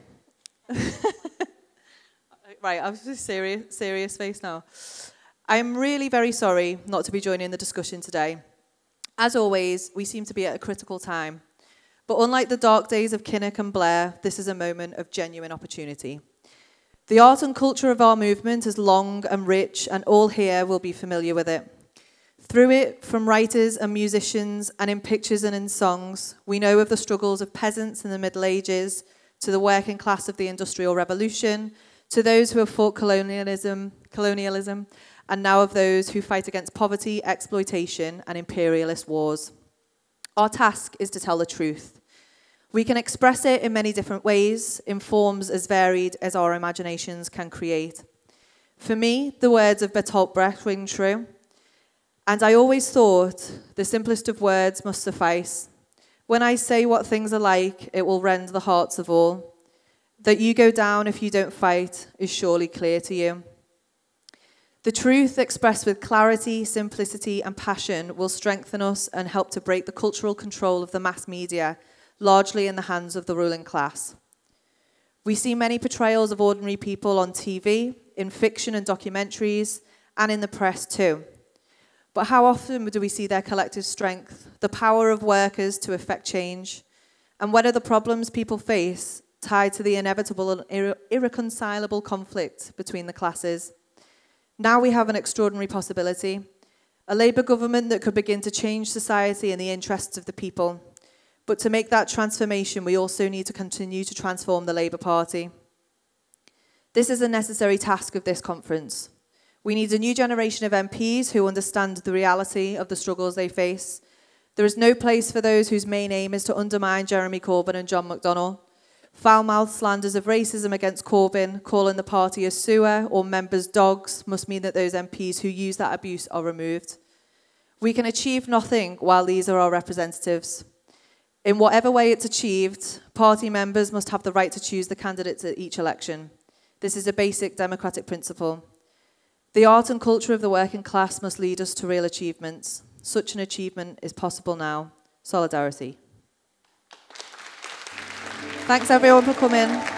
Right, I'm just serious face now. I'm really very sorry not to be joining the discussion today. As always, we seem to be at a critical time. But unlike the dark days of Kinnock and Blair, this is a moment of genuine opportunity. The art and culture of our movement is long and rich, and all here will be familiar with it. Through it, from writers and musicians, and in pictures and in songs, we know of the struggles of peasants in the Middle Ages, to the working class of the Industrial Revolution, to those who have fought colonialism, and now of those who fight against poverty, exploitation, and imperialist wars. Our task is to tell the truth. We can express it in many different ways, in forms as varied as our imaginations can create. For me, the words of Bertolt Brecht ring true, and I always thought the simplest of words must suffice. When I say what things are like, it will rend the hearts of all. That you go down if you don't fight is surely clear to you. The truth expressed with clarity, simplicity, and passion will strengthen us and help to break the cultural control of the mass media, largely in the hands of the ruling class. We see many portrayals of ordinary people on TV, in fiction and documentaries, and in the press too. But how often do we see their collective strength, the power of workers to effect change, and what are the problems people face tied to the inevitable and irreconcilable conflict between the classes? Now we have an extraordinary possibility, a Labour government that could begin to change society in the interests of the people. But to make that transformation, we also need to continue to transform the Labour Party. This is a necessary task of this conference. We need a new generation of MPs who understand the reality of the struggles they face. There is no place for those whose main aim is to undermine Jeremy Corbyn and John McDonnell. Foul-mouthed slanders of racism against Corbyn, calling the party a sewer or members' dogs, must mean that those MPs who use that abuse are removed. We can achieve nothing while these are our representatives. In whatever way it's achieved, party members must have the right to choose the candidates at each election. This is a basic democratic principle. The art and culture of the working class must lead us to real achievements. Such an achievement is possible now. Solidarity. Thanks everyone for coming.